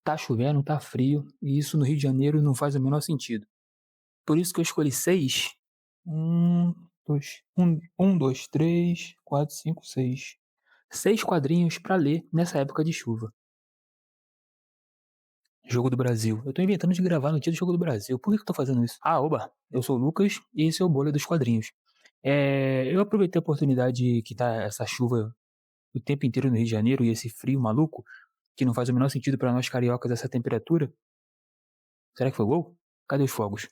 tá chovendo, tá frio, e isso no Rio de Janeiro não faz o menor sentido. Por isso que eu escolhi 6. 2, 3, 4, 5, 6. 6 quadrinhos pra ler nessa época de chuva. Jogo do Brasil. Eu tô inventando de gravar no dia do Jogo do Brasil. Por que eu tô fazendo isso? Ah, oba! Eu sou o Lucas e esse é o Bolha dos Quadrinhos. Eu aproveitei a oportunidade que tá essa chuva o tempo inteiro no Rio de Janeiro e esse frio maluco, que não faz o menor sentido pra nós cariocas essa temperatura. Será que foi gol? Cadê os fogos?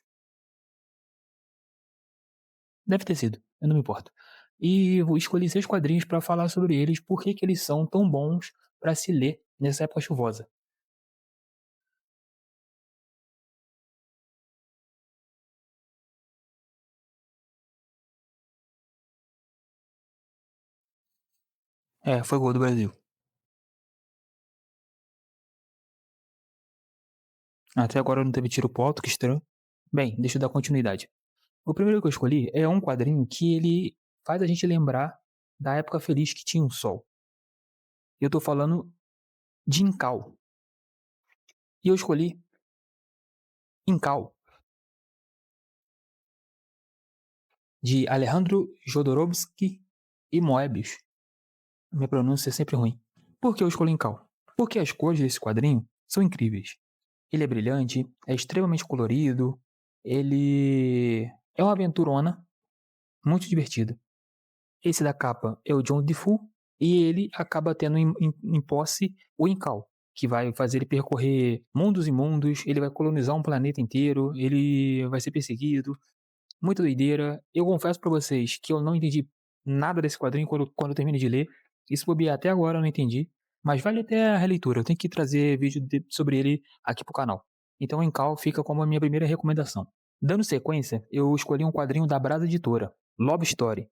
Deve ter sido, eu não me importo. E eu escolhi 6 quadrinhos pra falar sobre eles, por que eles são tão bons pra se ler nessa época chuvosa. É, foi gol do Brasil. Até agora não teve tiro pro alto, que estranho. Bem, deixa eu dar continuidade. O primeiro que eu escolhi é um quadrinho que ele faz a gente lembrar da época feliz que tinha um sol. Eu tô falando de Incal. E eu escolhi Incal, de Alejandro Jodorowsky e Moebius. Minha pronúncia é sempre ruim. Por que eu escolhi Incal? Porque as cores desse quadrinho são incríveis. Ele é brilhante, é extremamente colorido, ele é uma aventurona muito divertida. Esse da capa é o John Defoe e ele acaba tendo em posse o Incal, que vai fazer ele percorrer mundos e mundos, ele vai colonizar um planeta inteiro, ele vai ser perseguido. Muita doideira. Eu confesso pra vocês que eu não entendi nada desse quadrinho quando eu terminei de ler. Isso bobear até agora eu não entendi. Mas vale até a releitura. Eu tenho que trazer vídeo sobre ele aqui pro canal. Então o Incal fica como a minha primeira recomendação. Dando sequência, eu escolhi um quadrinho da Brasa Editora, Love Story.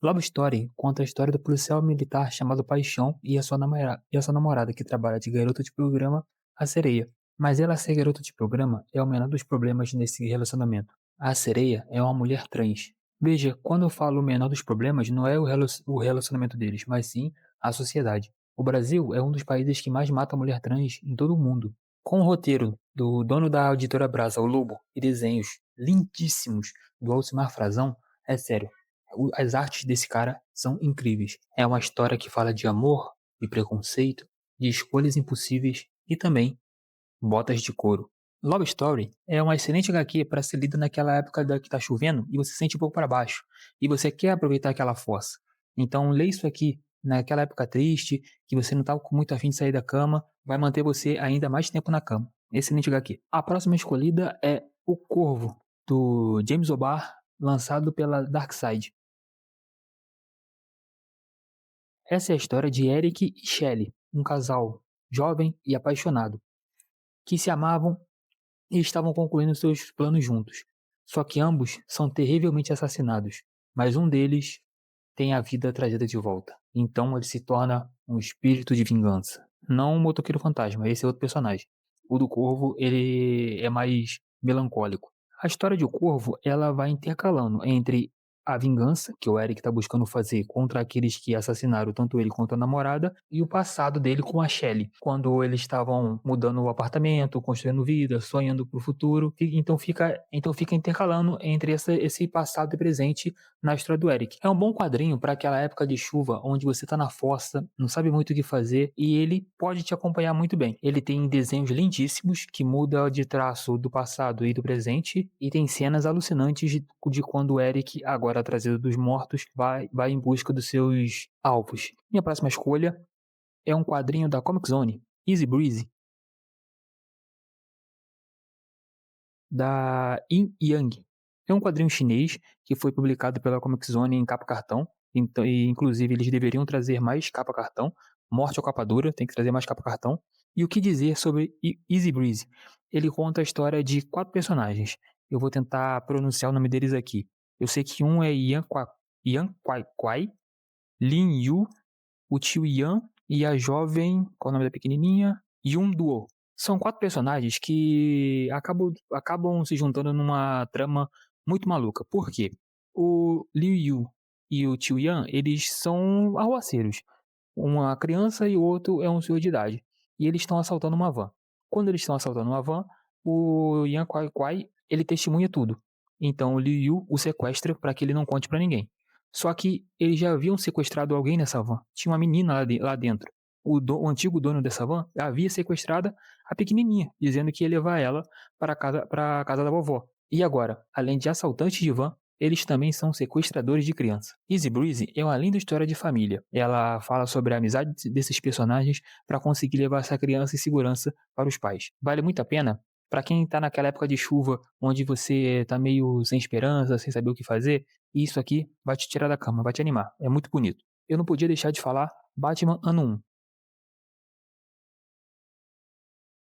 Love Story conta a história do policial militar chamado Paixão e a sua namorada que trabalha de garota de programa, a Sereia. Mas ela ser garota de programa é o menor dos problemas nesse relacionamento. A Sereia é uma mulher trans. Veja, quando eu falo o menor dos problemas, não é o relacionamento deles, mas sim a sociedade. O Brasil é um dos países que mais mata mulher trans em todo o mundo. Com o roteiro do dono da editora Brasa, o Lobo, e desenhos lindíssimos do Alcimar Frazão, é sério, as artes desse cara são incríveis. É uma história que fala de amor, de preconceito, de escolhas impossíveis e também botas de couro. Love Story é uma excelente HQ para ser lida naquela época que tá chovendo e você se sente um pouco para baixo e você quer aproveitar aquela força. Então, lê isso aqui naquela época triste, que você não estava com muito afim de sair da cama, vai manter você ainda mais tempo na cama. Excelente HQ. A próxima escolhida é O Corvo, do James O'Barr, lançado pela Darkside. Essa é a história de Eric e Shelley, um casal jovem e apaixonado, que se amavam e estavam concluindo seus planos juntos. Só que ambos são terrivelmente assassinados, mas um deles tem a vida trazida de volta. Então ele se torna um espírito de vingança. Não um motoqueiro fantasma, esse é outro personagem. O do Corvo, ele é mais melancólico. A história de O Corvo, ela vai intercalando entre a vingança que o Eric está buscando fazer contra aqueles que assassinaram tanto ele quanto a namorada e o passado dele com a Shelley, quando eles estavam mudando o apartamento, construindo vida, sonhando para o futuro. Então fica intercalando entre esse passado e presente na história do Eric. É um bom quadrinho para aquela época de chuva onde você tá na fossa, não sabe muito o que fazer e ele pode te acompanhar muito bem. Ele tem desenhos lindíssimos que muda de traço do passado e do presente e tem cenas alucinantes de quando o Eric, agora trazido dos mortos, vai em busca dos seus alvos. Minha próxima escolha é um quadrinho da Comic Zone, Easy Breezy, da Yin Yang. É um quadrinho chinês que foi publicado pela Comic Zone em capa cartão. Então, e, inclusive, eles deveriam trazer mais capa cartão. Morte ao capa dura, tem que trazer mais capa cartão. E o que dizer sobre Easy Breeze? Ele conta a história de 4 personagens. Eu vou tentar pronunciar o nome deles aqui. Eu sei que um é Yan Kwai Kwai, Lin Yu, o tio Yan e a jovem, qual é o nome da pequenininha? Yun Duo. São 4 personagens que acabam se juntando numa trama muito maluca. Por quê? O Liu Yu e o tio Yan, eles são arruaceiros. uma criança e o outro é um senhor de idade. E eles estão assaltando uma van. Quando eles estão assaltando uma van, o Yan Kwai Kwai, ele testemunha tudo. Então o Liu Yu o sequestra para que ele não conte para ninguém. Só que eles já haviam sequestrado alguém nessa van. Tinha uma menina lá dentro. O antigo dono dessa van havia sequestrado a pequenininha, dizendo que ia levar ela para a casa da vovó. E agora, além de assaltantes de van, eles também são sequestradores de criança. Easy Breezy é uma linda história de família. Ela fala sobre a amizade desses personagens para conseguir levar essa criança em segurança para os pais. Vale muito a pena para quem está naquela época de chuva, onde você está meio sem esperança, sem saber o que fazer. Isso aqui vai te tirar da cama, vai te animar. É muito bonito. Eu não podia deixar de falar Batman Ano 1.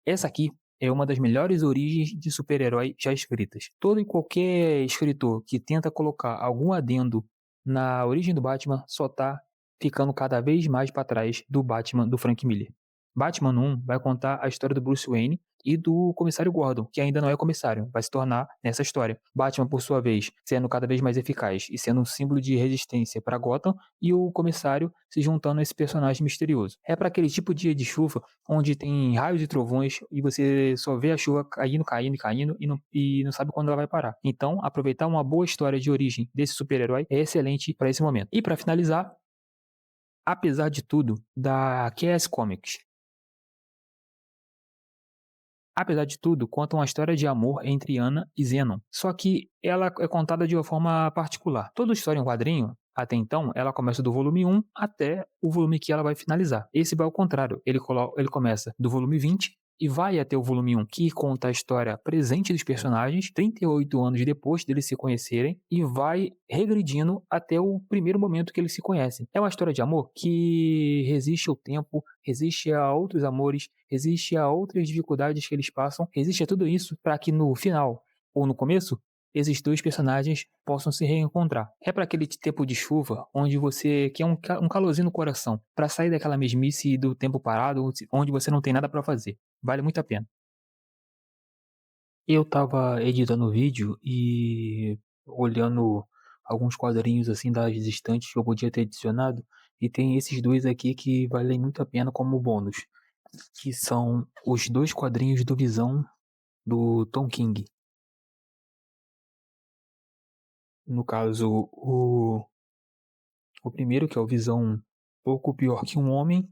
Essa aqui é uma das melhores origens de super-herói já escritas. Todo e qualquer escritor que tenta colocar algum adendo na origem do Batman só tá ficando cada vez mais para trás do Batman do Frank Miller. Batman 1 vai contar a história do Bruce Wayne e do comissário Gordon, que ainda não é comissário, vai se tornar nessa história. Batman, por sua vez, sendo cada vez mais eficaz e sendo um símbolo de resistência para Gotham, e o comissário se juntando a esse personagem misterioso. É para aquele tipo de dia de chuva onde tem raios e trovões e você só vê a chuva caindo, caindo e caindo e não sabe quando ela vai parar. Então, aproveitar uma boa história de origem desse super-herói é excelente para esse momento. E para finalizar, apesar de tudo, da Chaos Comics. Apesar de tudo, conta uma história de amor entre Anna e Zenon, só que ela é contada de uma forma particular. Toda história em quadrinho, até então, ela começa do volume 1 até o volume que ela vai finalizar. Esse vai ao contrário, ele começa do volume 20 e vai até o volume 1, que conta a história presente dos personagens, 38 anos depois deles se conhecerem, e vai regredindo até o primeiro momento que eles se conhecem. É uma história de amor que resiste ao tempo, resiste a outros amores, resiste a outras dificuldades que eles passam, resiste a tudo isso para que no final ou no começo esses dois personagens possam se reencontrar. É para aquele tempo de chuva onde você quer um calorzinho no coração, para sair daquela mesmice do tempo parado, onde você não tem nada para fazer. Vale muito a pena. Eu estava editando o vídeo e olhando alguns quadrinhos assim das estantes que eu podia ter adicionado, e tem esses dois aqui que valem muito a pena como bônus, que são os dois quadrinhos do Visão do Tom King. No caso, o primeiro, que é o Visão pouco pior que um homem,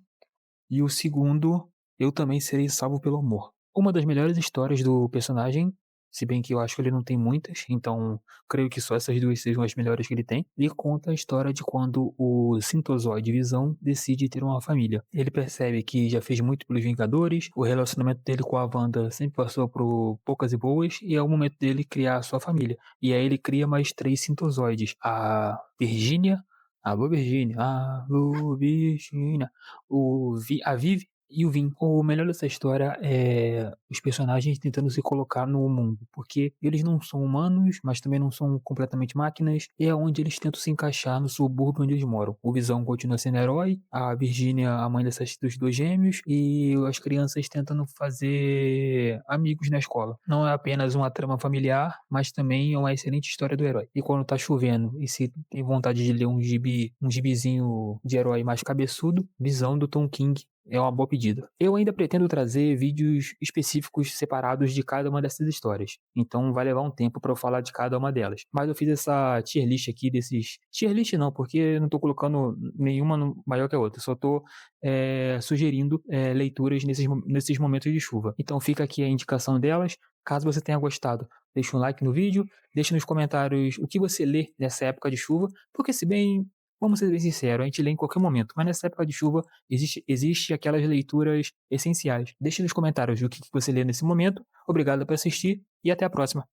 e o segundo, Eu Também Serei Salvo pelo Amor. Uma das melhores histórias do personagem, se bem que eu acho que ele não tem muitas, então creio que só essas duas sejam as melhores que ele tem. E conta a história de quando o Sintozoide Visão decide ter uma família. Ele percebe que já fez muito pelos Vingadores, o relacionamento dele com a Wanda sempre passou por poucas e boas, e é o momento dele criar a sua família. E aí ele cria mais três Sintozoides: a Virgínia, alô Virgínia, alô Virgínia, a Viv e o Vin. O melhor dessa história é os personagens tentando se colocar no mundo, porque eles não são humanos, mas também não são completamente máquinas, e é onde eles tentam se encaixar no subúrbio onde eles moram. O Visão continua sendo herói, a Virgínia a mãe dos dois gêmeos, e as crianças tentando fazer amigos na escola. Não é apenas uma trama familiar, mas também é uma excelente história do herói. E quando tá chovendo e se tem vontade de ler um gibizinho de herói mais cabeçudo, Visão do Tom King é uma boa pedida. Eu ainda pretendo trazer vídeos específicos separados de cada uma dessas histórias, então vai levar um tempo para eu falar de cada uma delas. Mas eu fiz essa tier list aqui desses... Tier list não, porque eu não tô colocando nenhuma maior que a outra, só tô sugerindo leituras nesses momentos de chuva. Então fica aqui a indicação delas. Caso você tenha gostado, deixa um like no vídeo, deixa nos comentários o que você lê nessa época de chuva, porque se bem... Vamos ser bem sinceros, a gente lê em qualquer momento, mas nessa época de chuva existe aquelas leituras essenciais. Deixe nos comentários o que você lê nesse momento. Obrigado por assistir e até a próxima.